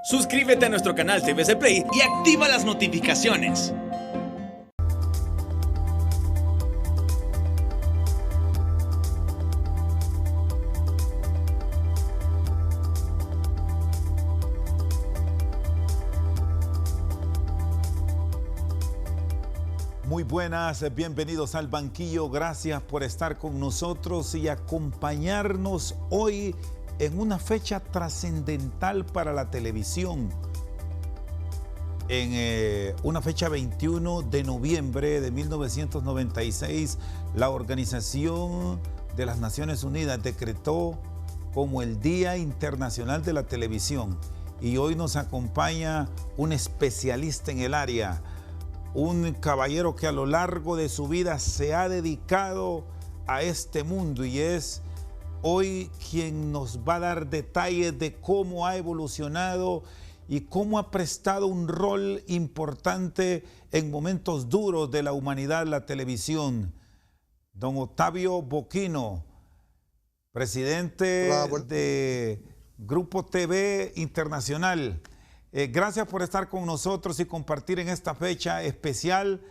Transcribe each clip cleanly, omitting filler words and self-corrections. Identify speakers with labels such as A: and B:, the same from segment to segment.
A: Suscríbete a nuestro canal TVC Play y activa las notificaciones.
B: Muy buenas, bienvenidos al banquillo. Gracias por estar con nosotros y acompañarnos hoy en una fecha trascendental para la televisión. En una fecha 21 de noviembre de 1996, la Organización de las Naciones Unidas decretó como el Día Internacional de la Televisión. Y hoy nos acompaña un especialista en el área, un caballero que a lo largo de su vida se ha dedicado a este mundo y es hoy quien nos va a dar detalles de cómo ha evolucionado y cómo ha prestado un rol importante en momentos duros de la humanidad la televisión. Don Octavio Boquino, presidente de Grupo TV Internacional. Gracias por estar con nosotros y compartir en esta fecha especial.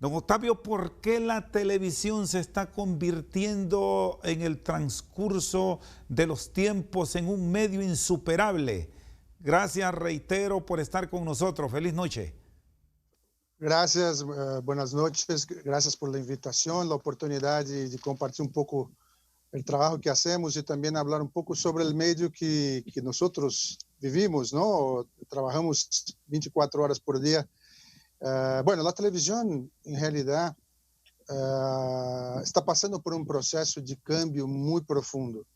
B: Don Octavio, ¿por qué la televisión se está convirtiendo en el transcurso de los tiempos en un medio insuperable? Gracias, reitero, por estar con nosotros. Feliz noche.
C: Gracias, buenas noches. Gracias por la invitación, la oportunidad de compartir un poco el trabajo que hacemos y también hablar un poco sobre el medio que nosotros vivimos, ¿no? Trabajamos 24 horas por día. Bueno, la televisión en realidad está pasando por un proceso de cambio muy profundo.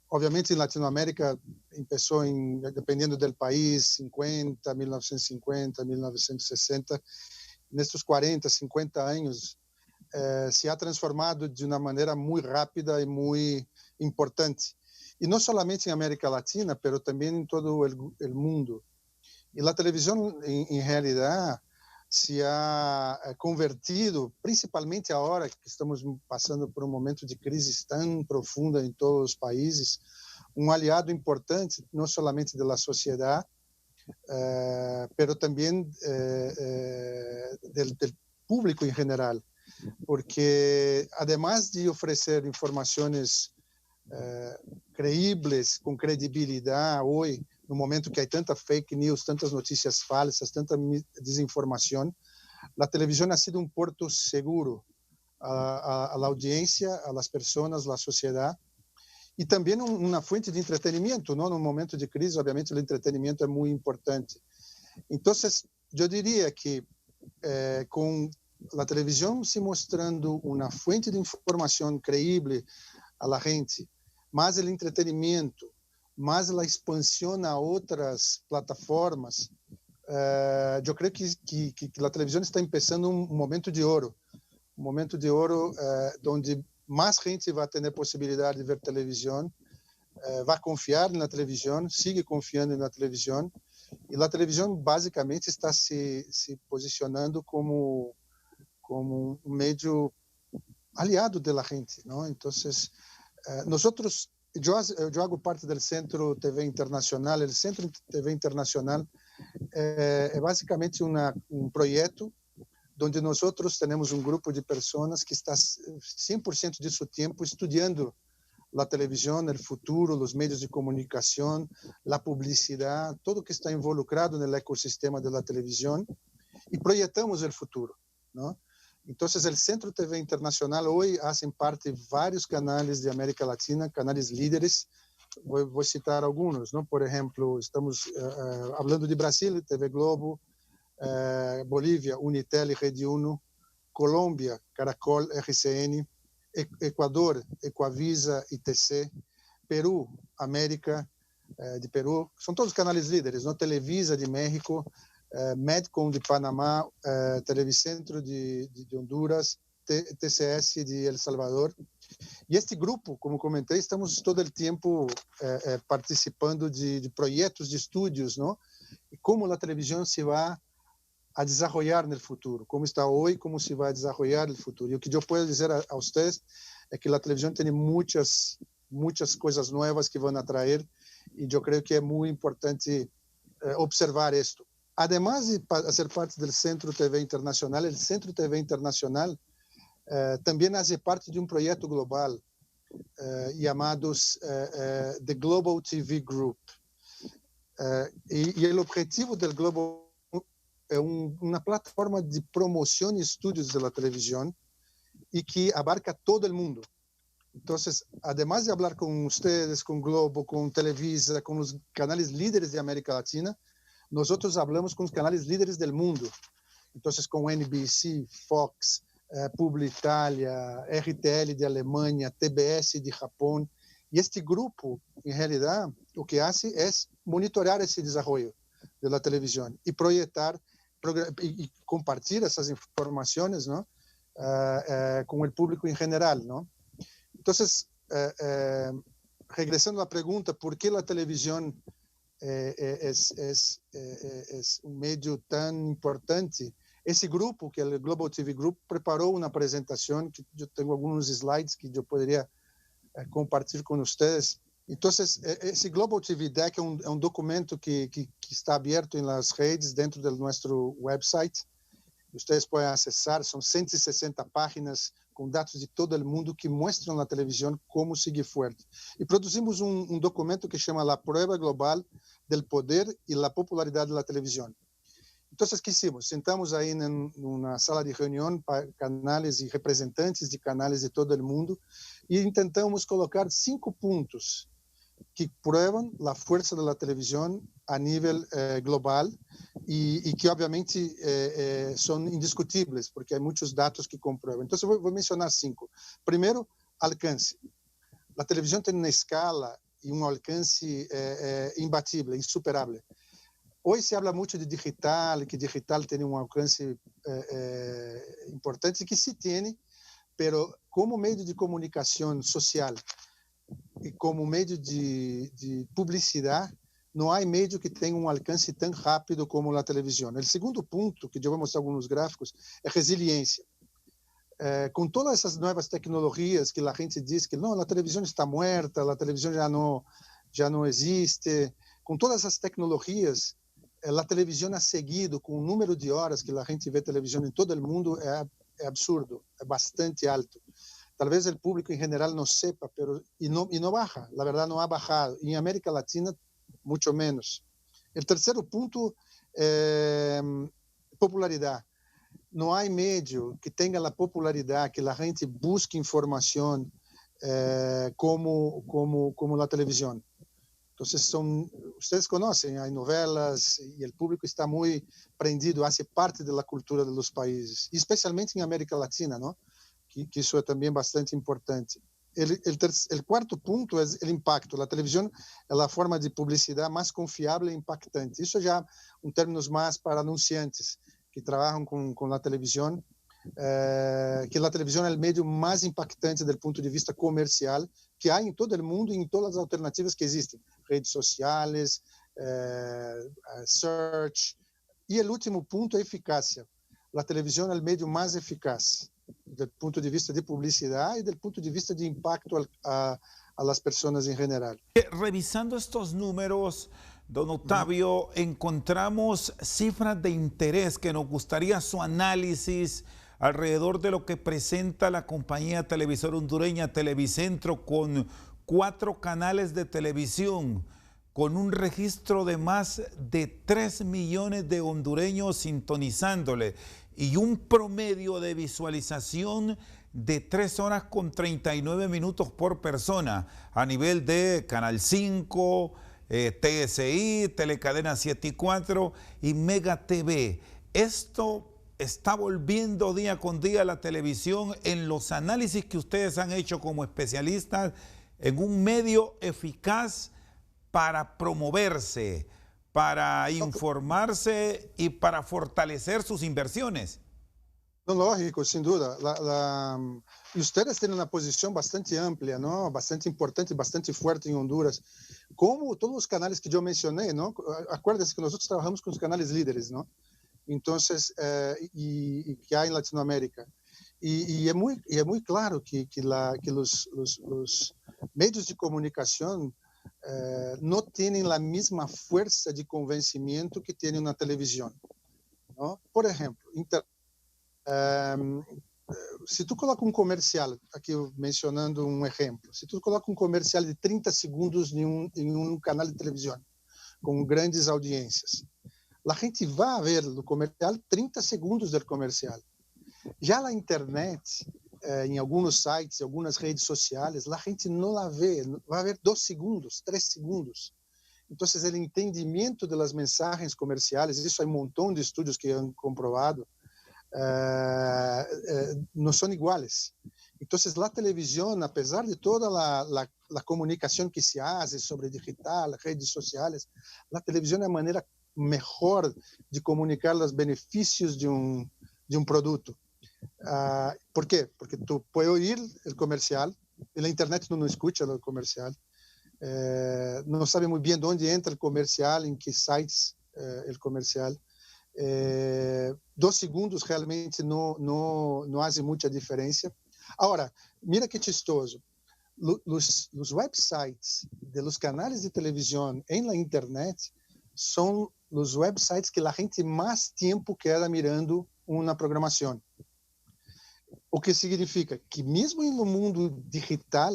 C: Obviamente en Latinoamérica empezó, dependiendo del país, 1950, 1960. En estos 40, 50 años se ha transformado de una manera muy rápida y muy importante. Y no solamente en América Latina, pero también en todo el mundo. Y la televisión, en realidad, se ha convertido, principalmente ahora que estamos pasando por un momento de crisis tan profunda en todos los países, un aliado importante, no solamente de la sociedad, pero también del público en general. Porque además de ofrecer informaciones creíbles, con credibilidad hoy, no momento que hay tanta fake news, tantas noticias falsas, tanta desinformación, la televisión ha sido un puerto seguro a la audiencia, a las personas, a la sociedad, y también una fuente de entretenimiento, ¿no? En un momento de crisis, obviamente, el entretenimiento es muy importante. Entonces, yo diría que con la televisión se mostrando una fuente de información creíble a la gente, más el entretenimiento, más la expansión a otras plataformas, yo creo que la televisión está empezando un momento de oro donde más gente va a tener posibilidad de ver televisión, va a confiar en la televisión, sigue confiando en la televisión, y la televisión básicamente está se posicionando como un medio aliado de la gente, ¿no? Entonces, nosotros, yo hago parte del Centro TV Internacional. El Centro TV Internacional es básicamente un proyecto donde nosotros tenemos un grupo de personas que está 100% de su tiempo estudiando la televisión, el futuro, los medios de comunicación, la publicidad, todo que está involucrado en el ecosistema de la televisión, y proyectamos el futuro, ¿no? Entonces, el Centro TV Internacional hoy hacen parte varios canales de América Latina, canales líderes. Voy a citar algunos, ¿no? Por ejemplo, estamos hablando de Brasil, TV Globo, Bolivia, Unitel y Rede Uno, Colombia, Caracol, RCN, Ecuador, Ecuavisa, ITC, Perú, América de Perú, son todos canales líderes, ¿no? Televisa de México, Medcom de Panamá, Televicentro de Honduras, TCS de El Salvador. E este grupo, como comentei, estamos todo o tempo participando de projetos de estudos, não? E como a televisão se vai a desenvolver no futuro, como está hoje, como se vai desenvolver no futuro. E o que eu posso dizer a vocês é que a televisão tem muitas coisas novas que vão atrair E eu creio que é muito importante observar isto. Además de ser parte do Centro TV Internacional, o Centro TV Internacional também faz parte de um projeto global chamado The Global TV Group. E o objetivo do Global é uma plataforma de promoção e estudos da televisão e que abarca todo o mundo. Então, además de falar com vocês, com Globo, com Televisa, com os canais líderes de América Latina, nós falamos com os canais líderes do mundo. Então, com NBC, Fox, Publi-Italia, RTL de Alemanha, TBS de Japão. E este grupo, em realidade, o que faz é monitorar esse desenvolvimento da televisão e projetar e compartilhar essas informações, não? Com o público em geral, não? Então, regressando à pergunta, por que a televisão é um meio tão importante? Esse grupo, que é o Global TV Group, preparou uma apresentação que eu tenho alguns slides que eu poderia compartilhar com vocês. Então, esse Global TV Deck é um documento que está aberto nas redes dentro do nosso website. Vocês podem acessar, são 160 páginas com dados de todo o mundo que mostram na televisão como seguir forte. E produzimos um documento que chama La Prueba Global del Poder e la Popularidade da Televisão. Então, o que hicimos? Sentamos aí numa sala de reunião para canais e representantes de canais de todo o mundo e tentamos colocar 5 pontos que provam a força da televisão a nível global e que, obviamente, são indiscutíveis, porque há muitos dados que comprovam. Então, eu vou mencionar 5. Primeiro, alcance. A televisão tem uma escala e um alcance imbatível, insuperável. Hoje se fala muito de digital, que digital tem um alcance importante, que se tem, mas como meio de comunicação social e como meio de publicidade, não há meio que tenha um alcance tão rápido como a televisão. O segundo ponto, que eu vou mostrar alguns gráficos, é resiliência. Com todas essas novas tecnologias que a gente diz que não, a televisão está morta, a televisão já não existe, com todas essas tecnologias, a televisão ha seguido com o número de horas que a gente vê televisão em todo o mundo é absurdo, é bastante alto. Talvez o público em geral não sepa, e não baja, a verdade não ha bajado. Em América Latina, muito menos. O terceiro ponto é popularidade. Não há meio que tenha a popularidade, que a gente busque informação como a televisão. Então, vocês conhecem as novelas e o público está muito prendido, faz parte da cultura dos países, especialmente em América Latina, não? Que isso é também bastante importante. O quarto ponto é o impacto. A televisão é a forma de publicidade mais confiável e impactante. Isso já em termos mais para anunciantes que trabalham com a televisão, que a televisão é o meio mais impactante do ponto de vista comercial que há em todo o mundo e em todas as alternativas que existem, redes sociais, search. E o último ponto é eficácia. A televisão é o meio mais eficaz do ponto de vista de publicidade e do ponto de vista de impacto a las pessoas em geral.
B: Revisando estos números, don Octavio, encontramos cifras de interés que nos gustaría su análisis alrededor de lo que presenta la compañía televisora hondureña Televicentro, con 4 canales de televisión, con un registro de más de 3 millones de hondureños sintonizándole y un promedio de visualización de 3 horas con 39 minutos por persona a nivel de Canal 5, TSI, Telecadena 7 y 4 y Mega TV. Esto está volviendo día con día la televisión, en los análisis que ustedes han hecho como especialistas, en un medio eficaz para promoverse, para informarse y para fortalecer sus inversiones.
C: Não, lógico, sem dúvida. E vocês têm uma posição bastante ampla, não? Bastante importante, bastante forte em Honduras. Como todos os canais que eu mencionei, não? Acuérdense que nós trabalhamos com os canais líderes, não? Então, e que há em Latinoamérica. E é muito claro que os meios de comunicação no tienen la misma fuerza de convencimiento que tiene una televisión, ¿no? Por ejemplo, se tu coloca um comercial, aqui mencionando um exemplo, se tu coloca um comercial de 30 segundos em um canal de televisão, com grandes audiências, a gente vai ver no comercial 30 segundos do comercial. Já na internet, em alguns sites, em algumas redes sociais, a gente não a vê, vai ver 2 segundos, 3 segundos. Então, o entendimento das mensagens comerciais, isso há um montão de estudos que han comprovado, não são iguais. Então, a televisão, apesar de toda a comunicação que se faz sobre digital, redes sociais, a televisão é a maneira melhor de comunicar os benefícios de um produto. ¿Por quê? Porque tu puedes oír o comercial, e na internet não escuta o comercial, não sabe muito bem onde entra o comercial, em que sites o comercial. 2 segundos realmente não fazem muita diferença. Agora, mira que chistoso. Os websites de los canais de televisão em la internet são os websites que a gente mais tempo queda mirando uma programação. O que significa que mesmo no mundo digital,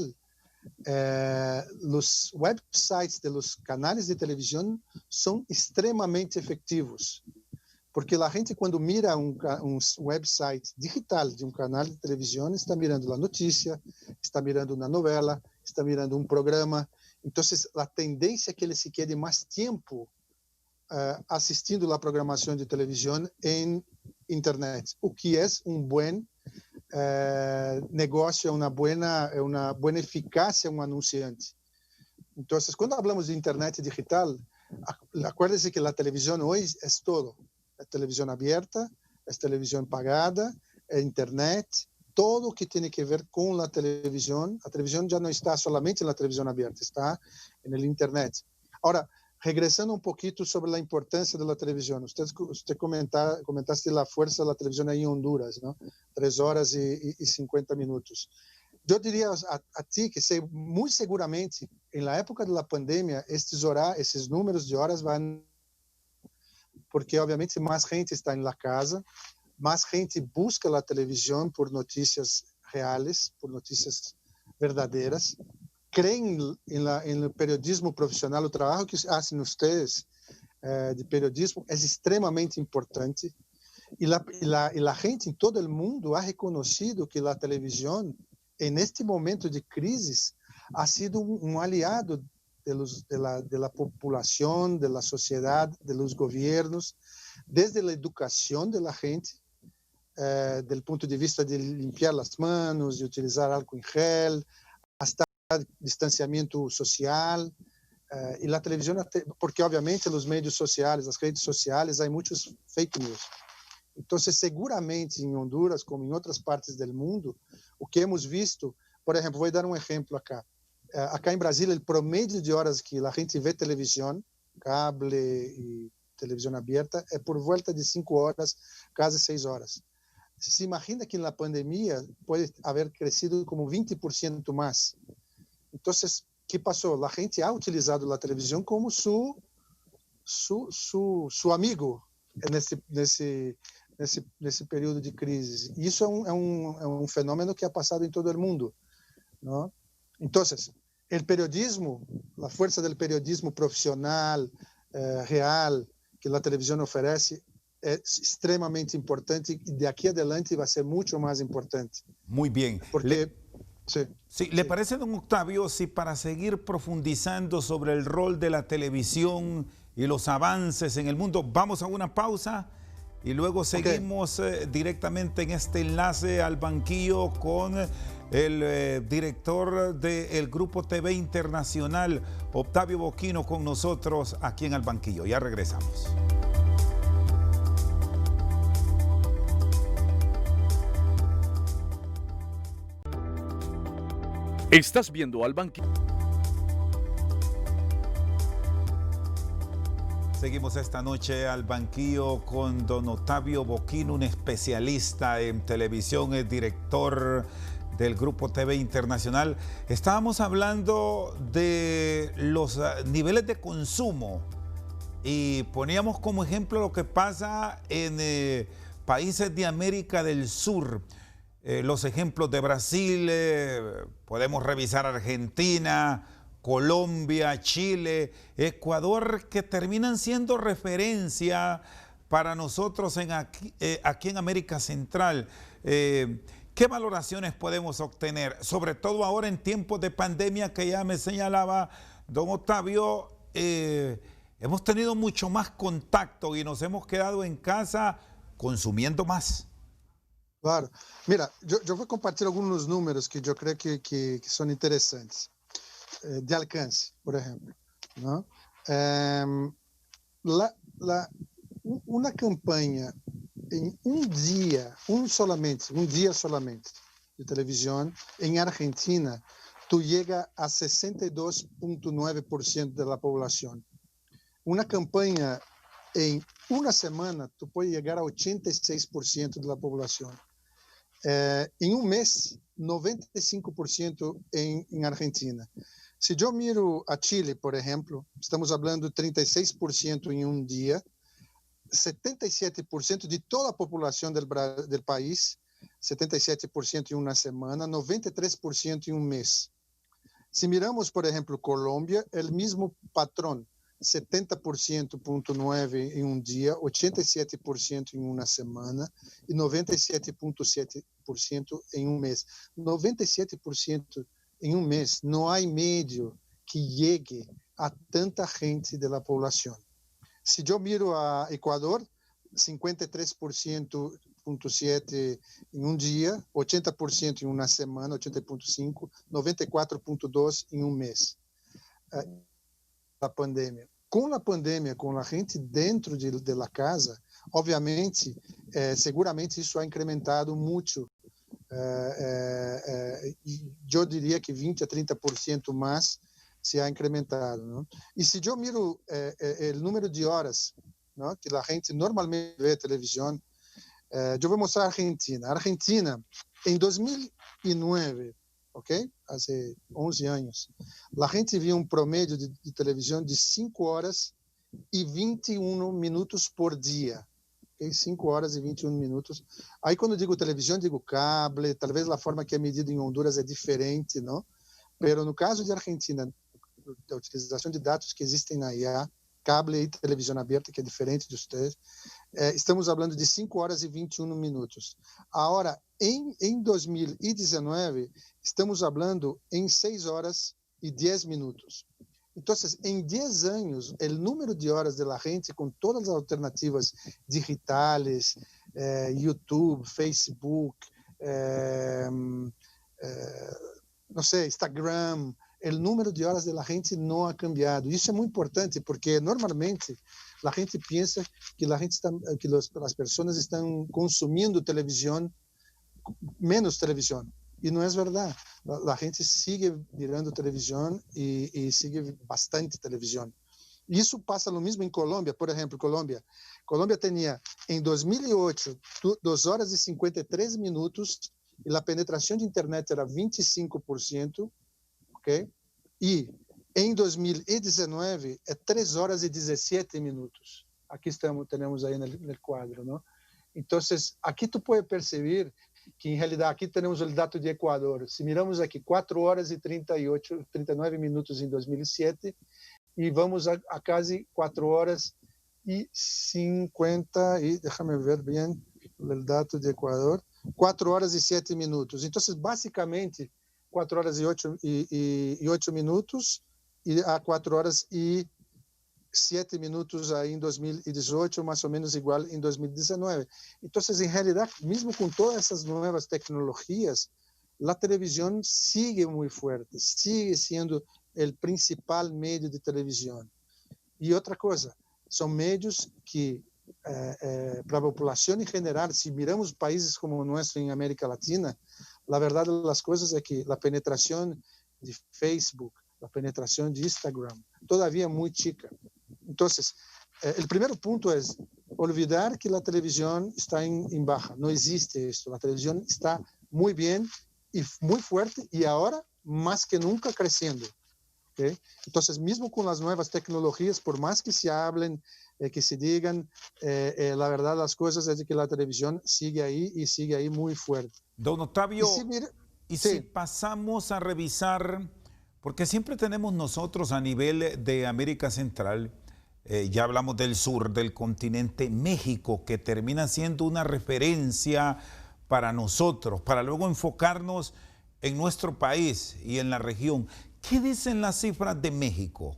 C: os websites de los canais de televisão são extremamente efetivos. Porque a gente, quando mira um website digital de um canal de televisão, está mirando a notícia, está mirando uma novela, está mirando um programa. Então, a tendência é que ele se quede mais tempo assistindo a programação de televisão em internet, o que é um bom negócio, é uma boa eficácia um anunciante. Então, quando falamos de internet digital, acuérdense que a televisão hoje é todo. É televisão aberta, é televisão pagada, é internet, todo o que tem a ver com a televisão. A televisão já não está somente na televisão aberta, está na internet. Agora, regressando um pouquinho sobre a importância da televisão. Você comentaste a força da televisão aí em Honduras, não? 3 horas e 50 minutos. Eu diria a ti que muito seguramente, na época da pandemia, esses números de horas vão, porque obviamente mais gente está na casa, mais gente busca a televisão por notícias reais, por notícias verdadeiras, creem no periodismo profissional. O trabalho que fazem vocês de periodismo é extremamente importante, e a gente em todo o mundo ha reconhecido que a televisão, neste momento de crise, ha sido um aliado de la população, da sociedade, dos governos, desde a educação da gente, do ponto de vista de limpar as mãos, de utilizar álcool em gel, hasta distanciamento social, e a televisão, porque obviamente nos meios sociais, nas redes sociais, há muitos fake news. Então, seguramente em Honduras, como em outras partes do mundo, o que hemos visto, por exemplo, vou dar um exemplo acá. Acá em Brasília, o promédio de horas que a gente vê televisão, cable e televisão aberta, é por volta de 5 horas, quase 6 horas. Se imagina que na pandemia pode haver crescido como 20% mais. Então, o que passou? A gente ha utilizado a televisão como seu amigo nesse período de crise. Isso é um fenômeno que ha passado em todo o mundo, não? Então, o periodismo, a força do periodismo profissional, real, que a televisão oferece, é extremamente importante, e de aqui adelante vai ser muito mais importante.
B: Muy bien.
C: Porque,
B: sí, ¿le parece, don Octavio, si para seguir profundizando sobre el rol de la televisión y los avances en el mundo, vamos a una pausa y luego seguimos directamente en este enlace al banquillo con el director del Grupo TV Internacional, Octavio Boquino, con nosotros aquí en Al Banquillo? Ya regresamos.
D: Estás viendo Al Banquillo.
B: Seguimos esta noche al banquillo con don Octavio Boquino, un especialista en televisión, es director del Grupo TV Internacional. Estábamos hablando de los niveles de consumo y poníamos como ejemplo lo que pasa en países de América del Sur. Los ejemplos de Brasil, podemos revisar Argentina, Colombia, Chile, Ecuador, que terminan siendo referencia para nosotros aquí en América Central. ¿Qué valoraciones podemos obtener? Sobre todo ahora en tiempos de pandemia que ya me señalaba don Octavio, hemos tenido mucho más contacto y nos hemos quedado en casa consumiendo más.
C: Claro. Mira, eu vou compartilhar alguns números que eu creio que são interessantes. De alcance, por exemplo. ¿No? Uma campanha em um dia solamente, de televisão, em Argentina, tu chega a 62,9% da população. Uma campanha em uma semana, tu pode chegar a 86% da população. Em um mês, 95% em Argentina. Se eu miro a Chile, por exemplo, estamos falando de 36% em um dia, 77% de toda a população do país, 77% em uma semana, 93% em um mês. Se miramos, por exemplo, Colômbia, é o mesmo patrão, 70,9% em um dia, 87% em uma semana e 97,7% em um mês. 97% em um mês, não há médio que chegue a tanta gente da população. Se eu miro a Equador, 53,7% em um dia, 80% em uma semana, 80,5%, 94,2% em um mês. A pandemia. Com a pandemia, com a gente dentro da casa, obviamente, seguramente isso ha incrementado muito. Eu diria que 20% a 30% mais se ha incrementado. Não? E se eu miro o número de horas, não, que a gente normalmente vê televisão, eu vou mostrar a Argentina. A Argentina, em 2009, ok? Há 11 anos. A gente via promédio de televisão de 5 horas e 21 minutos por dia. Okay? 5 horas e 21 minutos. Aí, quando digo televisão, digo cable. Talvez a forma que é medida em Honduras é diferente, não? Mas no caso de Argentina, a utilização de dados que existem na IA, cable e televisão aberta, que é diferente de vocês, estamos falando de 5 horas e 21 minutos. Agora, em 2019, estamos falando em 6 horas e 10 minutos. Então, em 10 anos, o número de horas da gente, com todas as alternativas digitais, YouTube, Facebook, não sei, Instagram, o número de horas da gente não ha cambiado. Isso é muito importante, porque normalmente a gente pensa que as pessoas estão consumindo televisão, menos televisão. E não é verdade. A gente sigue virando televisão e sigue bastante televisão. Isso passa o mesmo em Colômbia. Por exemplo, Colômbia tinha, em 2008, 2 horas e 53 minutos e a penetração de internet era 25%, ok? E em 2019 é 3 horas e 17 minutos. Aqui temos aí no quadro, não? Então, aqui tu pode perceber que, em realidade, aqui temos o dado de Equador. Se miramos aqui, 4 horas e 39 minutos em 2007 e vamos a quase 4 horas e 50, e deixa-me ver bem o dado de Equador, 4 horas e 7 minutos. Então, basicamente, 4 horas e 8 minutos e a 4 horas e 7 minutos aí em 2018, mais ou menos igual em 2019. Então, em realidade, mesmo com todas essas novas tecnologias, a televisão sigue muito forte, sigue sendo o principal meio de televisão. E outra coisa, são meios que, para a população em geral, se miramos países como o nosso em América Latina, a verdade das coisas é que a penetração de Facebook, a penetração de Instagram, todavia é muito chica. Então, o primeiro ponto é olvidar que a televisão está em baixa. Não existe isso. A televisão está muito bem y muy fuerte, y ahora más que nunca creciendo. ¿Okay? Entonces, mismo con las nuevas tecnologías, por más que se hablen, que se digan, la verdad las cosas es de que la televisión sigue ahí y sigue ahí muy fuerte.
B: Don Octavio,
C: Y
B: si pasamos a revisar, porque siempre tenemos nosotros a nivel de América Central, ya hablamos del sur, del continente, México, que termina siendo una referencia para nosotros, para luego enfocarnos en nuestro país y en la región. ¿Qué dicen las cifras de México?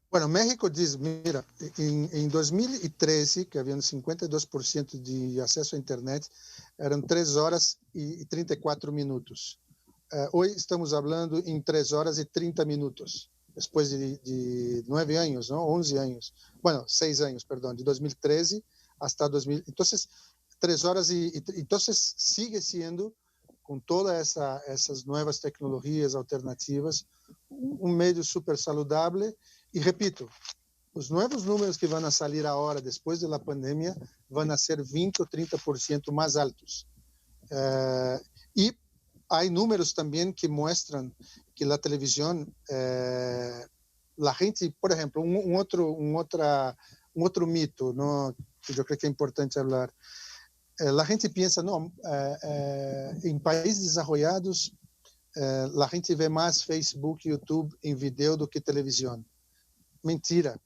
C: Bueno, México dice, mira, en 2013, que había un 52% de acceso a Internet, eran 3 horas y 34 minutos. Hoy estamos hablando en 3 horas y 30 minutos, después de 9 años, ¿no? 11 años. Bueno, 6 años, perdón, de 2013 hasta 2000. Entonces, 3 horas entonces sigue siendo, con todas essas nuevas tecnologias alternativas, um meio super saudável. E repito, os novos números que vão sair agora, depois da pandemia, vão ser 20 ou 30% mais altos. E há números também que mostram que a televisão, a gente, por exemplo, outro mito, não, que eu creio que é importante falar. A gente pensa, não, em países desenvolvidos, a gente vê mais Facebook e YouTube em vídeo do que televisão. Mentira.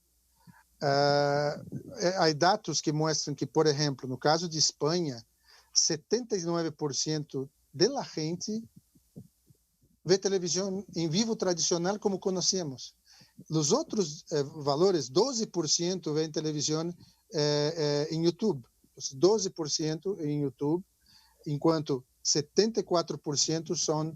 C: Há dados que mostram que, por exemplo, no caso de Espanha, 79% da gente vê televisão em vivo tradicional como conhecemos. Os outros valores, 12% vêem televisão em YouTube. 12% em YouTube, enquanto 74% são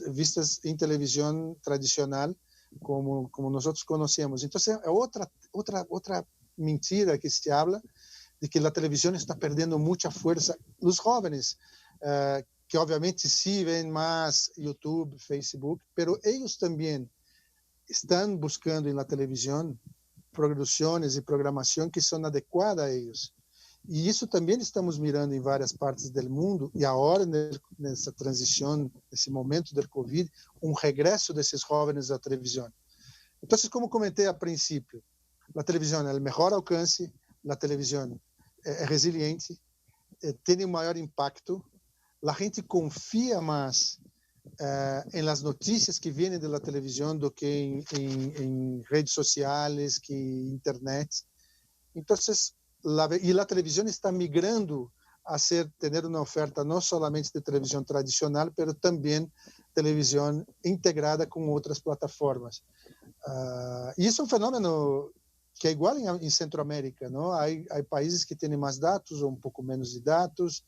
C: vistas em televisão tradicional, como nós conhecemos. Então, é outra mentira que se habla de que a televisão está perdendo muita força. Os jovens, que obviamente sim veem mais YouTube, Facebook, mas eles também estão buscando na televisão produções e programação que são adequadas a eles. E isso também estamos mirando em várias partes do mundo, e agora, nessa transição, nesse momento do Covid, regresso desses jovens à televisão. Então, como comentei a princípio, a televisão é o melhor alcance, a televisão é resiliente, tem um maior impacto, a gente confia mais em las notícias que vêm da televisão do que em redes sociais, que internet. Então, a televisão está migrando a ter uma oferta não somente de televisão tradicional, mas também televisão integrada com outras plataformas. E isso é um fenômeno que é igual em Centroamérica, não? Há países que têm mais dados ou um pouco menos de dados,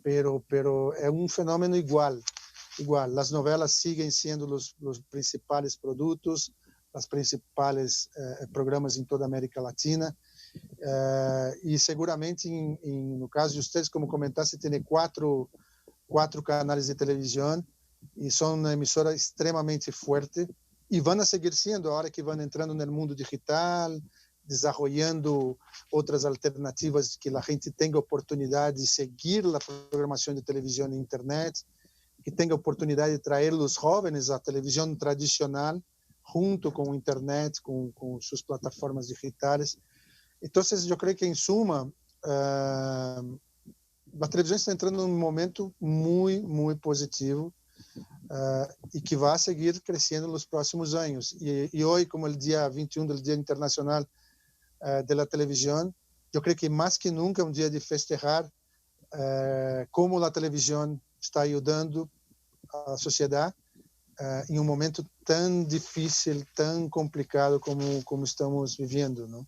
C: pero é um fenômeno igual. As novelas seguem sendo os principais produtos, os principais programas em toda a América Latina, e seguramente, no caso de vocês, como comentaste, tem quatro canais de televisão, e são uma emissora extremamente forte, e vão seguir sendo, a hora que vão entrando no mundo digital, desenvolvendo outras alternativas, que a gente tenha oportunidade de seguir a programação de televisão na internet, que tenha a oportunidade de trazer os jovens à televisão tradicional, junto com a internet, com suas plataformas digitais. Então, eu creio que, em suma, a televisão está entrando num momento muito, muito positivo, e que vai seguir crescendo nos próximos anos. E hoje, como é o dia 21 do Dia Internacional da Televisão, eu creio que mais que nunca é um dia de festejar como a televisão está ajudando a sociedade em um momento tão difícil, tão complicado como estamos vivendo, ¿no?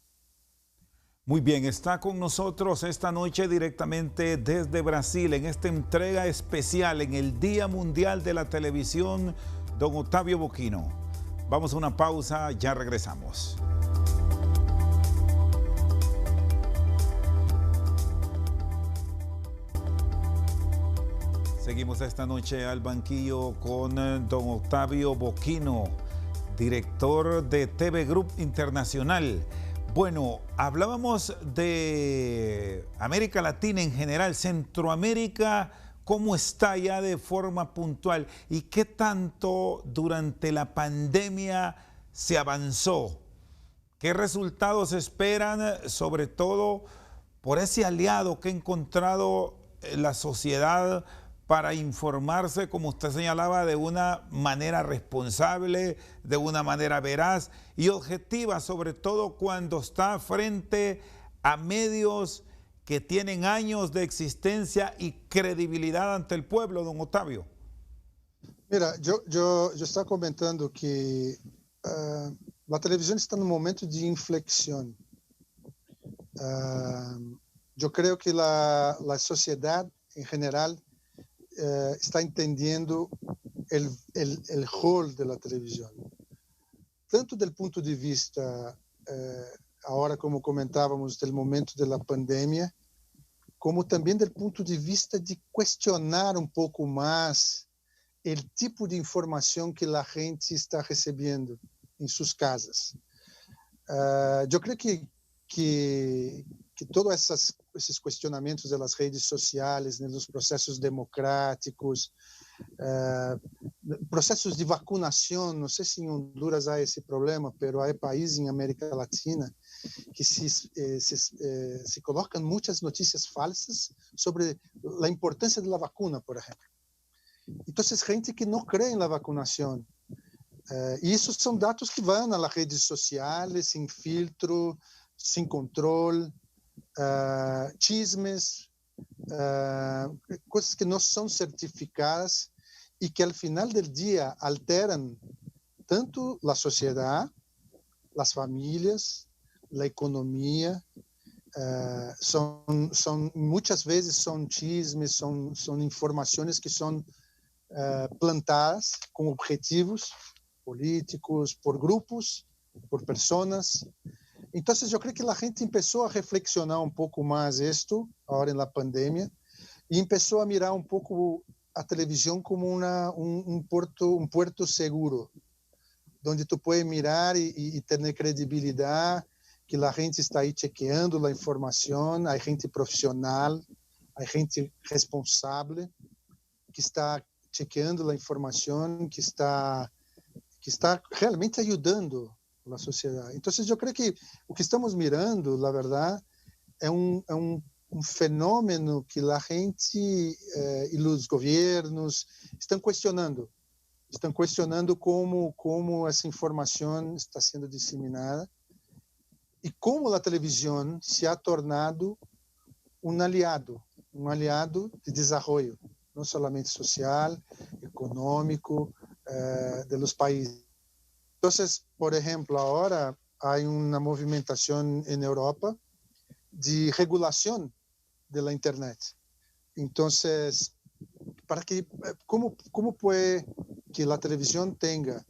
B: Muy bien, está con nosotros esta noche directamente desde Brasil en esta entrega especial en el Día Mundial de la Televisión, don Octavio Boquino. Vamos a una pausa, ya regresamos. Seguimos esta noche al banquillo con don Octavio Boquino, director de TV Group Internacional. Bueno, hablábamos de América Latina en general, Centroamérica. ¿cómo está ya de forma puntual? ¿Y qué tanto durante la pandemia se avanzó? ¿Qué resultados esperan, sobre todo por ese aliado que ha encontrado la sociedad para informarse, como usted señalaba, de una manera responsable, de una manera veraz y objetiva, sobre todo cuando está frente a medios que tienen años de existencia y credibilidad ante el pueblo, don Octavio?
C: Mira, eu estava comentando que a televisão está num momento de inflexão. Eu creio que a sociedade, em geral, está entendendo o rol da televisão. Tanto do ponto de vista, agora como comentávamos, do momento da pandemia, como também do ponto de vista de questionar um pouco mais o tipo de informação que a gente está recebendo em suas casas. Eu creio que todos esses questionamentos das redes sociais, nos processos democráticos, processos de vacunação, não sei se em Honduras há esse problema, mas há países em América Latina que se colocam muitas notícias falsas sobre a importância da vacuna, por exemplo. Então, gente que não crê na vacunação. E isso são dados que vão nas redes sociais, sem filtro, sem controle, chismes, coisas que não são certificadas e que, ao final do dia, alteram tanto a sociedade, as famílias, a economia. Muitas vezes são chismes, são informações que são plantadas com objetivos políticos, por grupos, por pessoas. Então, eu creio que a gente começou a reflexionar um pouco mais isto, agora na pandemia, e começou a mirar um pouco a televisão como um porto seguro, onde tu pode mirar e ter credibilidade, que a gente está aí chequeando a informação, a gente profissional, a gente responsável, que está chequeando a informação, que está realmente ajudando a sociedade. Então, eu creio que o que estamos mirando, na verdade, é um fenômeno que a gente e os governos estão questionando como essa informação está sendo disseminada e como a televisão se ha tornado um aliado de desenvolvimento, não somente social, econômico, de los países. Entonces, por ejemplo, ahora hay una movimentación en Europa de regulación de la Internet. Entonces, ¿cómo puede que la televisión tenga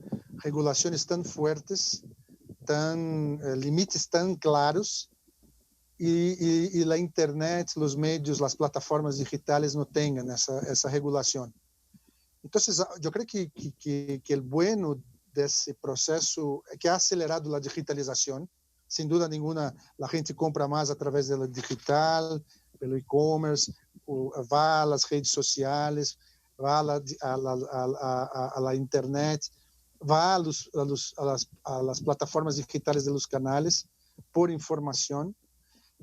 C: regulaciones tan fuertes, límites tan claros, y la Internet, los medios, las plataformas digitales no tengan esa regulación? Entonces, yo creo que el bueno de ese proceso es que ha acelerado la digitalización. Sin duda ninguna, la gente compra más a través de lo digital, pelo e-commerce, va a las redes sociales, va a la Internet, va a las plataformas digitales de los canales por información,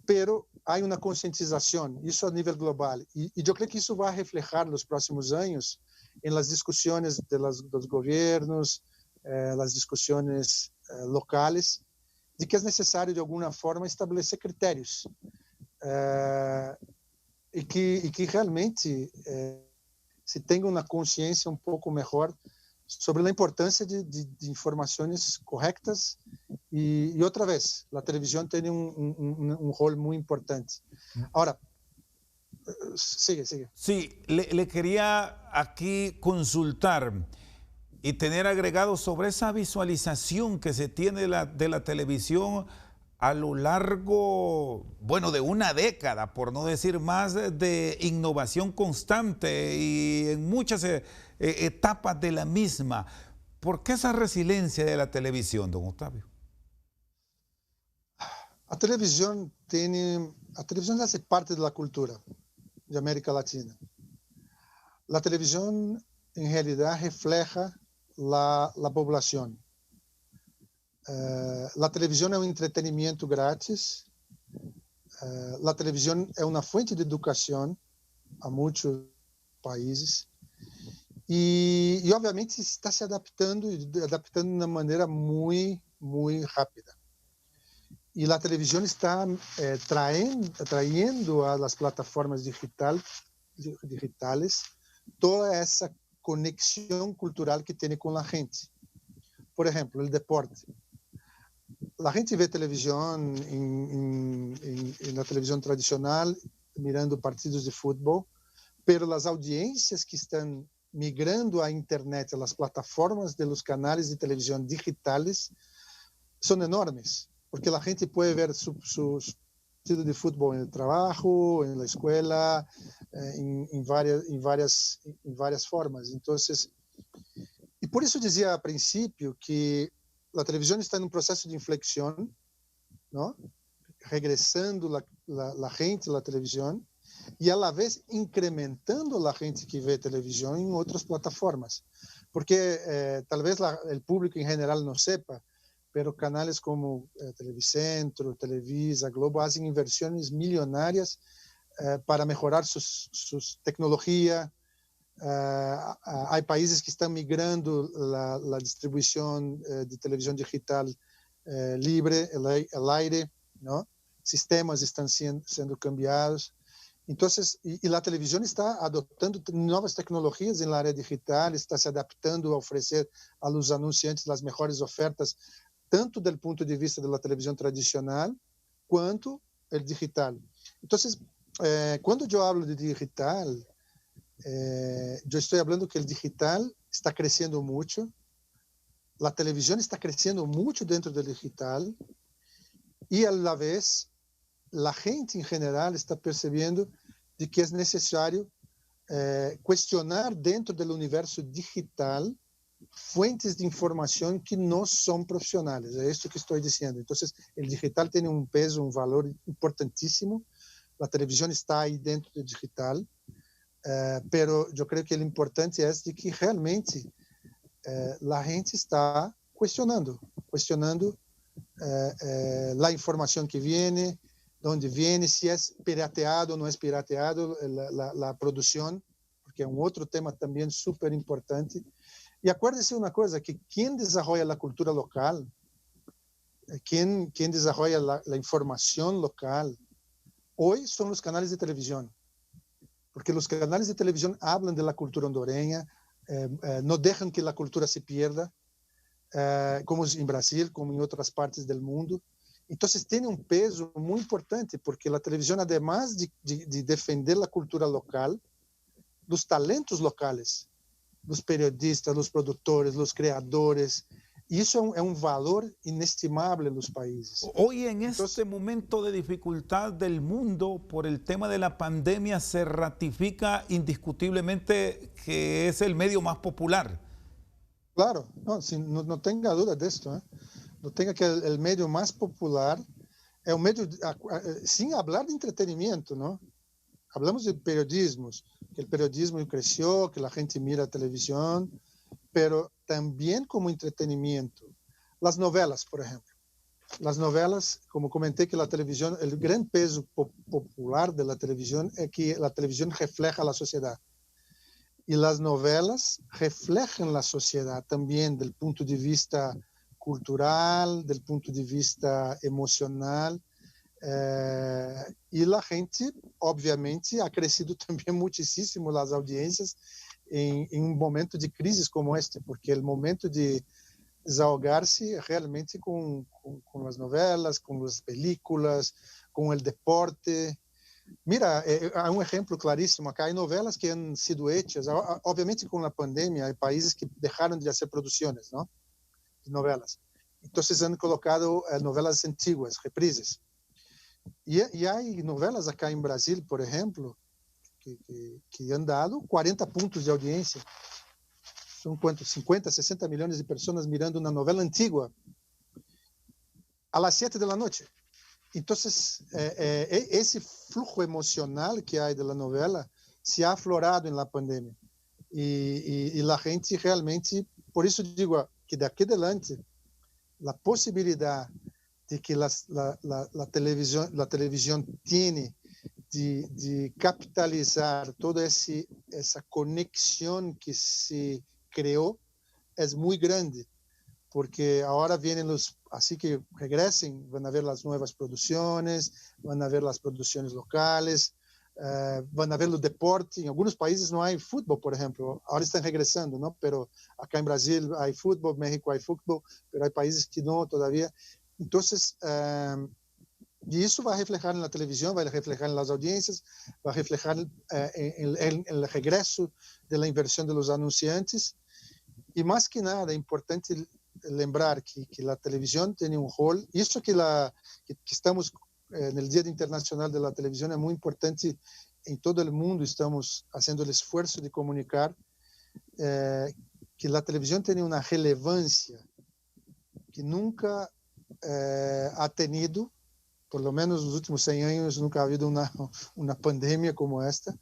C: pero hay una concientización, eso a nivel global. Y yo creo que eso va a reflejar en los próximos años en las discusiones de los gobiernos, las discusiones locales, de que es necesario de alguna forma establecer criterios y que realmente se tenga una conciencia un poco mejor sobre la importancia de informaciones correctas y otra vez, la televisión tiene un rol muy importante. Ahora, sigue.
B: Sí, le quería aquí consultar y tener agregado sobre esa visualización que se tiene de la televisión a lo largo, bueno, de una década, por no decir más, de innovación constante y en muchas etapas de la misma. ¿Por qué esa resiliencia de la televisión, don Octavio?
C: A televisão hace parte da cultura de América Latina. La televisión en realidad refleja la población. La televisión es un entretenimiento gratis. La televisión es una fuente de educación a muchos países. E obviamente está se adaptando de uma maneira muito rápida. E a televisão está trayendo a las plataformas digitales toda essa conexão cultural que tem com a gente. Por exemplo, o deporte. A gente vê televisão na televisão tradicional, mirando partidos de futebol, pero as audiências que estão migrando à internet, às plataformas de los canales de televisión digitales, son enormes, porque la gente puede ver su partido de fútbol en el trabajo, en la escuela, en varias formas. Entonces, y por eso decía al principio que la televisión está en un proceso de inflexión, ¿no? Regresando la gente a la televisión, e a la vez incrementando a gente que vê televisão em outras plataformas, porque talvez o público em geral não sepa, pero canales como Televicentro, Televisa, Globo fazem inversões milionárias para melhorar sua tecnologia. Há países que estão migrando a distribuição de televisão digital livre, el aire, ¿no? Sistemas estão sendo cambiados. Então, a televisão está adotando novas tecnologias na área digital, está se adaptando a oferecer aos anunciantes as melhores ofertas, tanto do ponto de vista da televisão tradicional, quanto o digital. Então, quando eu falo de digital, eu estou falando que o digital está crescendo muito, a televisão está crescendo muito dentro do digital, e, a la vez, a gente em geral está percebendo de que é necessário questionar dentro do universo digital fuentes de informação que não são profissionais. É isso que estou dizendo. Então, o digital tem um peso, um valor importantíssimo. A televisão está aí dentro do digital, pero eu creio que o importante é de que realmente a gente está questionando a informação que vem, de onde vem, se é pirateado ou não é pirateado a produção, porque é um outro tema também super importante. E acuérdese uma coisa, que quem desenvolve a cultura local, quem desenvolve a informação local, hoje são os canais de televisão, porque os canais de televisão falam da cultura hondureña, não deixam que a cultura se pierda, como em Brasil, como em outras partes do mundo. Então, tem um peso muito importante, porque a televisão, además de defender a cultura local, dos talentos locais, dos periodistas, dos produtores, dos criadores, isso é um valor inestimável nos países.
B: Hoy en este momento de dificultad del mundo por el tema de la pandemia se ratifica indiscutiblemente que es el medio más popular.
C: Claro, no tenga duda de esto. No tenga que el medio más popular es un medio, sin hablar de entretenimiento, ¿no? Hablamos de periodismo, que el periodismo creció, que la gente mira televisión, pero también como entretenimiento. Las novelas, por ejemplo. Las novelas, como comenté, que la televisión, el gran peso popular de la televisión es que la televisión refleja la sociedad. Y las novelas reflejan la sociedad también del punto de vista cultural, del punto de vista emocional. E a gente, obviamente, ha crescido também muitíssimo as audiências em um momento de crise como este, porque o momento de desahogar-se realmente com as novelas, com as películas, com o deporte. Mira, há um exemplo claríssimo acá. Há novelas que han sido hechas, obviamente com a pandemia, há países que deixaram de fazer produções, ¿no? De novelas. Então, han colocado novelas antiguas, reprises. E há novelas acá em Brasil, por exemplo, que han dado 40 pontos de audiência. São quantos? 50, 60 milhões de pessoas mirando uma novela antiga a las 7 da noite. Então, esse fluxo emocional que há da novela se ha aflorado na pandemia. e a gente realmente, por isso digo que daqui adelante, a possibilidade de que a televisão tenha de capitalizar toda essa conexão que se criou é muito grande, porque agora vêm assim que regressem, vão haver as novas produções, vão haver as produções locais, vão haver o deporte. Em alguns países não há futebol, por exemplo, agora estão regressando, não? Pero acá em Brasil há futebol, México há futebol, pero há países que não todavía. Então, e isso vai refletir na televisão, vai refletir nas audiências, vai refletir no regresso da inversão dos anunciantes. E mais que nada, é importante lembrar que a televisão tem um rol. Isso que estamos no Dia Internacional da Televisão é muito importante em todo o mundo. Estamos fazendo o esforço de comunicar que a televisão tem uma relevância que nunca ha tenido. Por lo menos nos últimos 100 anos nunca ha habido uma pandemia como esta,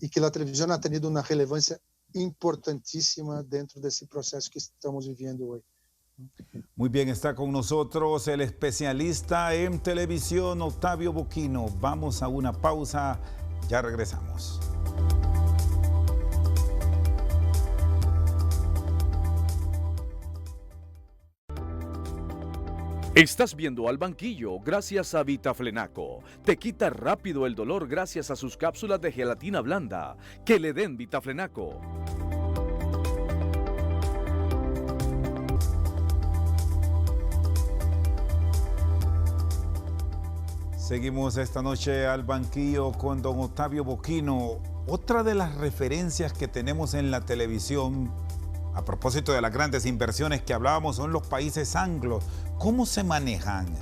C: e que a televisão ha tenido uma relevância importantíssima dentro desse processo que estamos vivendo hoje.
B: Muy bien, está con nosotros el especialista en televisión, Octavio Boquino. Vamos a una pausa, ya regresamos.
D: Estás viendo Al Banquillo gracias a Vitaflenaco. Te quita rápido el dolor gracias a sus cápsulas de gelatina blanda. Que le den Vitaflenaco.
B: Seguimos esta noche al banquillo con don Octavio Boquino. Otra de las referencias que tenemos en la televisión, a propósito de las grandes inversiones que hablábamos, son los países anglos. ¿Cómo se manejan?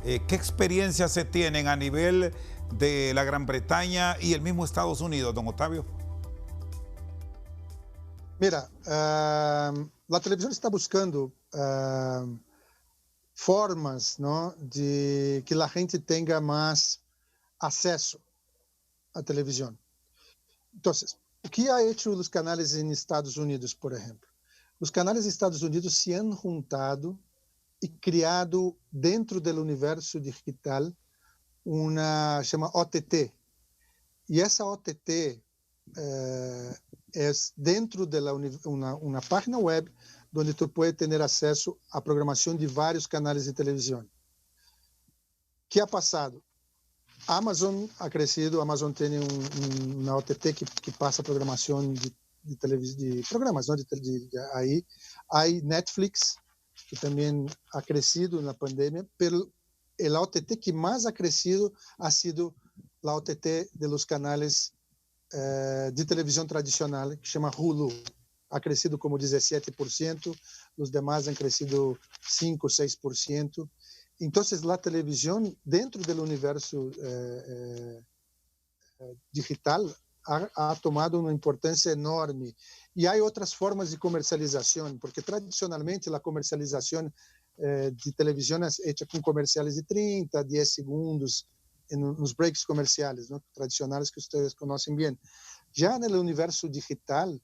B: ¿Qué experiencias se tienen a nivel de la Gran Bretaña y el mismo Estados Unidos, don Octavio?
C: Mira, a televisão está buscando formas, não, de que a gente tenha mais acesso à televisão. Então, o que ha hecho os canais em Estados Unidos, por exemplo? Os canais dos Estados Unidos se han juntado e criado dentro do universo digital uma chama OTT. E essa OTT é dentro de uma página web onde tu pode ter acesso à programação de vários canais de televisão. O que ha passado? A Amazon ha crescido, a Amazon tem uma OTT que passa programação de televisão, de programas, não? Aí há Netflix, que também ha crescido na pandemia, pero a OTT que mais ha crescido ha sido a OTT de los canales de televisão tradicional, que chama Hulu. Ha crescido como 17%, os demais han crescido 5, 6%. Então, a televisão, dentro do universo digital, ha tomado uma importância enorme. E há outras formas de comercialização, porque tradicionalmente a comercialização de televisão é feita com comerciais de 30, 10 segundos, nos breaks comerciais, ¿no? Tradicionais que vocês conhecem bem. Já no universo digital,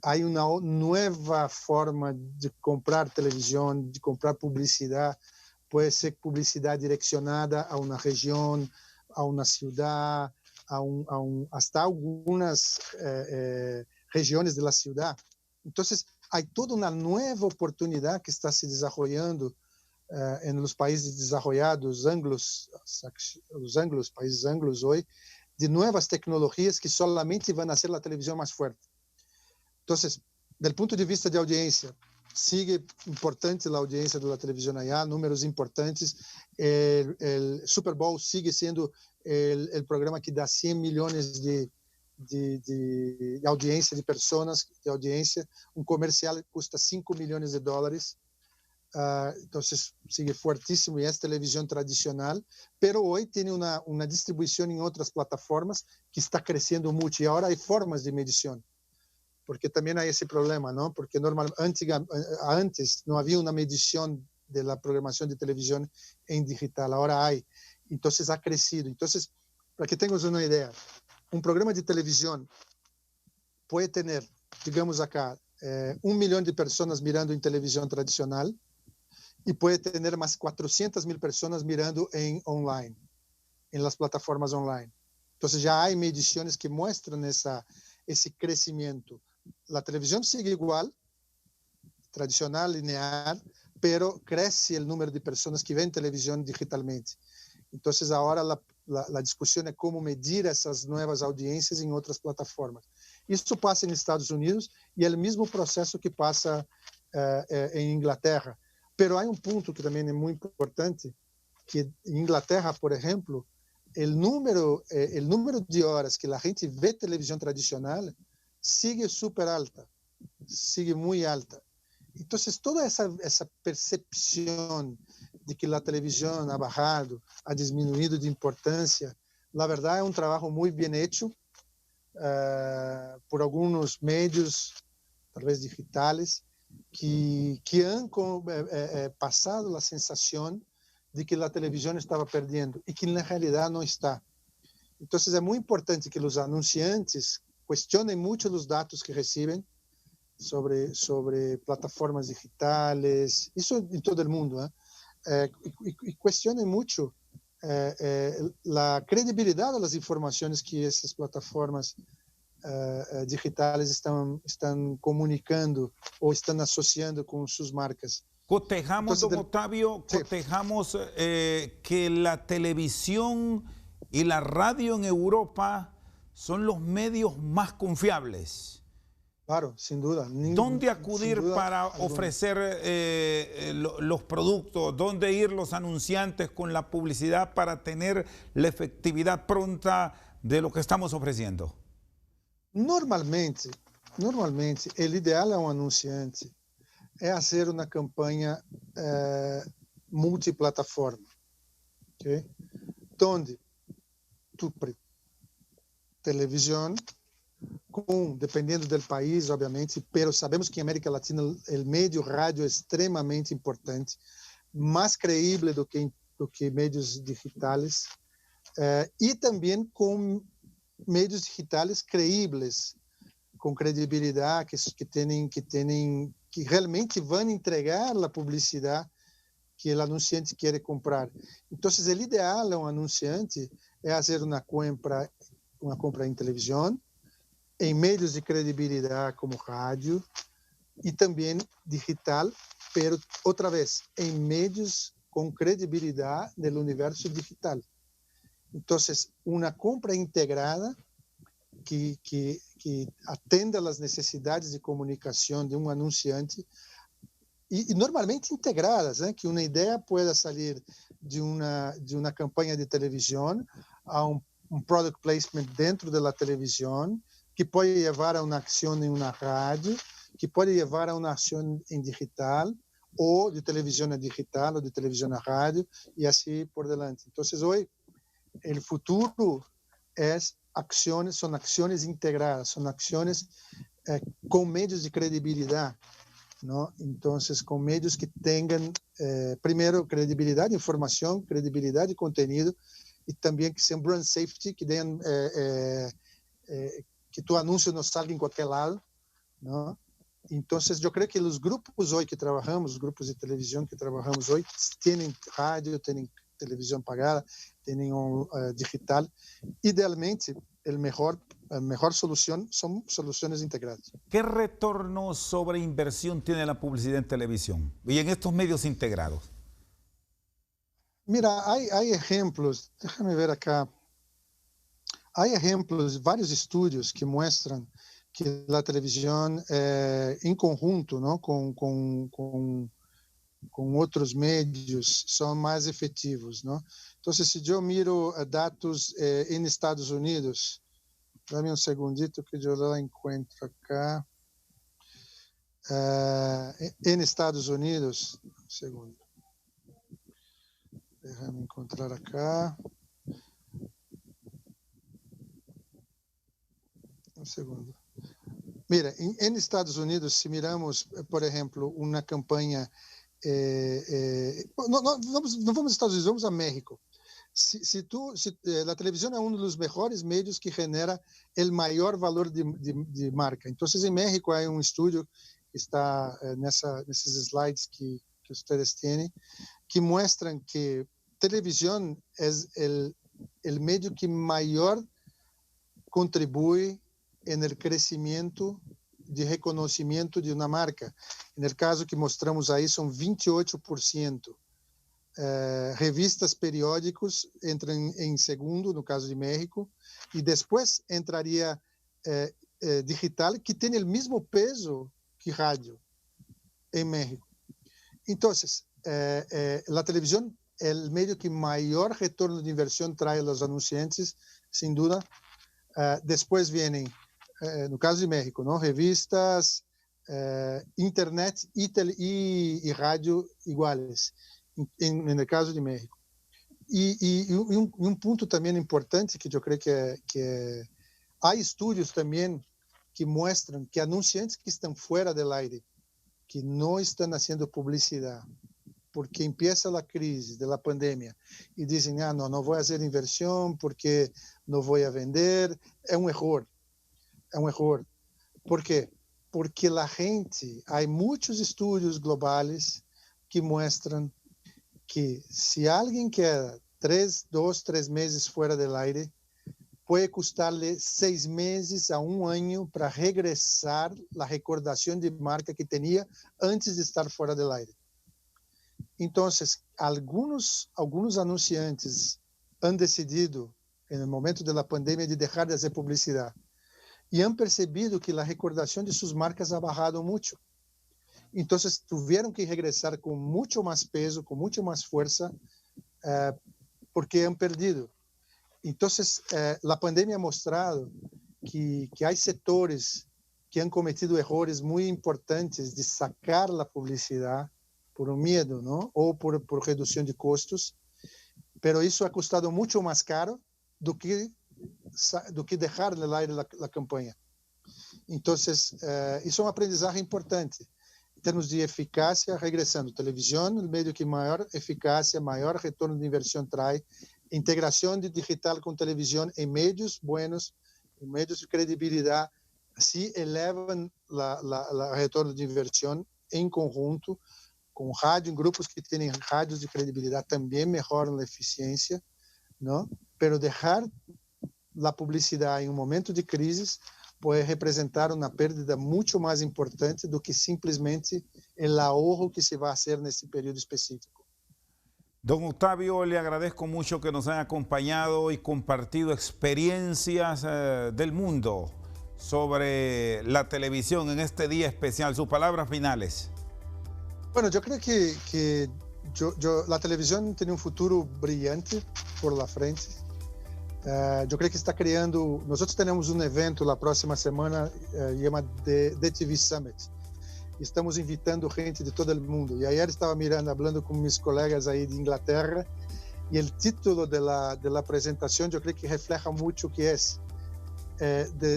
C: há uma nova forma de comprar televisão, de comprar publicidade. Pode ser publicidade direcionada a uma região, a uma cidade, hasta algumas regiões da cidade. Então, há toda uma nova oportunidade que está se desenvolvendo nos países desenvolvidos, países anglos hoje, de novas tecnologias que solamente vão fazer a televisão mais forte. Então, do ponto de vista de audiência, sigue importante a audiência da televisão allá, números importantes. O Super Bowl sigue sendo o programa que dá 100 milhões de audiência, de pessoas de audiência. Um comercial custa 5 milhões de dólares. Então, sigue fortíssimo e é televisão tradicional. Pero hoje tem uma distribuição em outras plataformas que está crescendo muito. E agora há formas de medição. Porque também há esse problema, não? Porque antes não havia uma medição da programação de televisão em digital, agora há. Então, ha crescido. Então, para que tenhamos uma ideia, um programa de televisão pode ter digamos acá, 1 milhão de pessoas mirando em televisão tradicional e pode ter mais 400.000 pessoas mirando em online, em las plataformas online. Então já há medições que mostram esse crescimento. A televisão segue igual, tradicional, linear, pero cresce o número de pessoas que veem televisão digitalmente. Então agora a discussão é como medir essas novas audiências em outras plataformas. Isso passa nos Estados Unidos e é o mesmo processo que passa em Inglaterra. Pero há ponto que também é muito importante, que em Inglaterra, por exemplo, o número de horas que a gente vê televisão tradicional sigue super alta, sigue muito alta. Então, toda essa percepção de que a televisão ha bajado, ha diminuído de importância, na verdade é trabalho muito bem feito por alguns meios, talvez digitais, que han passado a sensação de que a televisão estava perdendo e que na realidade não está. Então é muito importante que os anunciantes questionem muito os dados que recebem sobre plataformas digitais, isso em todo o mundo, e questionem muito a credibilidade das informações que essas plataformas digitais estão comunicando ou estão associando com suas marcas.
B: Cotejamos,
C: Entonces,
B: don Octavio,
C: sí.
B: cotejamos que la televisión y la radio en Europa son los medios más confiables.
C: Claro, sin duda.
B: ¿Dónde acudir
C: sin duda
B: para
C: alguna.
B: ofrecer los productos? ¿Dónde ir los anunciantes con la publicidad para tener la efectividad pronta de lo que estamos ofreciendo?
C: Normalmente, o ideal a um anunciante é fazer uma campanha multiplataforma, ok? Onde tu televisão, dependendo do país, obviamente, pero sabemos que em América Latina o meio rádio é extremamente importante, mais creíble do que meios digitais, e também com meios digitais creíveis, com credibilidade, que realmente vão entregar a publicidade que o anunciante quer comprar. Então, o ideal a um anunciante é fazer uma compra em televisão, em meios de credibilidade como rádio e também digital, pero outra vez em meios com credibilidade no universo digital. Então, uma compra integrada que atenda às necessidades de comunicação de um anunciante e normalmente integradas, que uma ideia pueda sair de uma campanha de televisão a um product placement dentro da televisão, que pode levar a uma ação em uma rádio, que pode levar a uma ação em digital, ou de televisão a digital, ou de televisão a rádio, e assim por diante. Então, hoje, o futuro são ações integradas, são ações com meios de credibilidade, não? Então, com meios que tenham, primeiro, credibilidade de informação, credibilidade de conteúdo, e também que sejam brand safety, que tenham que tu anúncio não salga em qualquer lado, não? Então, eu creio que os grupos hoje que trabalhamos, os grupos de televisão que trabalhamos hoje, têm rádio, têm televisão pagada, têm digital. Idealmente, a mejor solución son soluciones integradas.
B: ¿Qué retorno sobre inversión tiene la publicidad en televisión y en estos medios integrados?
C: Mira, hay ejemplos, déjame ver acá. Hay ejemplos, varios estudios que muestran que la televisión en conjunto, ¿no? con otros medios son más efectivos, ¿no? Entonces, si yo miro datos en Estados Unidos, dame un segundito que yo la encuentro acá. En Estados Unidos, un segundo. Déjame encontrar acá. Un segundo. Mira, en Estados Unidos, si miramos, por ejemplo, una campaña, no vamos a Estados Unidos, vamos a México. La televisión es uno de los mejores medios que genera el mayor valor de marca. Entonces, en México hay un estudio que está en esos slides que ustedes tienen, que muestran que televisión es el medio que mayor contribuye en el crecimiento de reconocimiento de una marca. En el caso que mostramos ahí son 28%. Revistas periódicos entran em segundo, no caso de México, e depois entraria digital, que tem o mesmo peso que rádio em México. Então, a televisão é o meio que maior retorno de inversão traz aos anunciantes, sem dúvida. Depois vêm, no caso de México, não? Revistas, internet e rádio iguais. No caso de México. E um ponto também importante que eu creio que há estudos também que mostram que anunciantes que estão fora do aire, que não estão fazendo publicidade, porque empieza a crise da pandemia e dizem, não vou fazer inversão porque não vou vender, é um erro. É um erro. Por quê? Porque a gente, há muitos estudos globais que mostram que se alguém queda 2, 3 meses fora do aire, pode custar-lhe 6 meses a 1 ano para regressar a recordação de marca que tinha antes de estar fora do aire. Então, alguns anunciantes han decidido, no momento da pandemia, de deixar de fazer publicidade e han percebido que a recordação de suas marcas ha bajado muito. Então, tiveram que regressar com muito mais peso, com muito mais força, porque han perdido. Então, a pandemia ha mostrado que há setores que han cometido erros muito importantes de sacar a publicidade por um medo, não? Ou por redução de custos, mas isso ha custado muito mais caro do que deixar no aire a campanha. Então, isso é uma aprendizagem importante. Em termos de eficácia, regressando, televisão, o meio que maior eficácia, maior retorno de inversão traz, integração de digital com televisão em médios buenos, em médios de credibilidade, se elevam o retorno de inversão em conjunto, com rádio, em grupos que têm rádios de credibilidade também melhoram a eficiência, não? Pero deixar a publicidade em um momento de crise pode representar uma perda muito mais importante do que simplesmente o ahorro que se vai fazer nesse período específico.
B: Don Octavio, le agradezco mucho que nos haya acompañado y compartido experiencias del mundo sobre la televisión en este día especial. Sus palabras finales.
C: Bueno, yo creo que la televisión tiene un futuro brillante por la frente. Eu creio que está criando. Nós teremos um evento na próxima semana, chama The TV Summit. Estamos invitando gente de todo o mundo. E ayer estava falando com meus colegas aí de Inglaterra, e o título da apresentação, eu creio que refleja muito o que é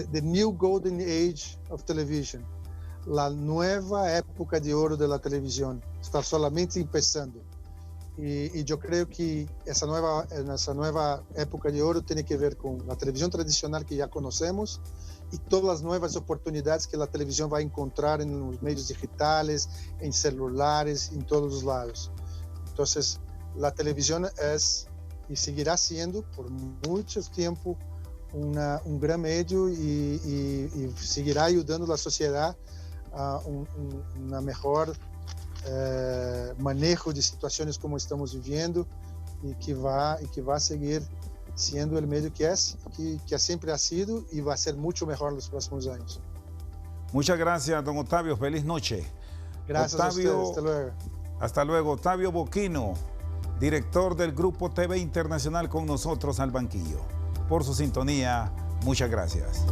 C: the New Golden Age of Television, a nova época de ouro da televisão. Está solamente começando. E eu creio que essa nova época de ouro tem que ver com a televisão tradicional que já conhecemos e todas as novas oportunidades que a televisão vai encontrar nos meios digitais, em celulares, em todos os lados. Então, a televisão é e seguirá sendo por muito tempo um grande meio e seguirá ajudando a sociedade a uma melhor manejo de situações como estamos vivendo e que vai seguir sendo o meio que sempre ha sido e vai ser muito melhor nos próximos anos.
B: Muchas gracias, don Octavio. Feliz noche.
C: Gracias
B: Octavio,
C: a ustedes. Hasta luego.
B: Hasta luego. Octavio Boquino, director del Grupo TV Internacional, con nosotros al banquillo. Por su sintonía, muchas gracias.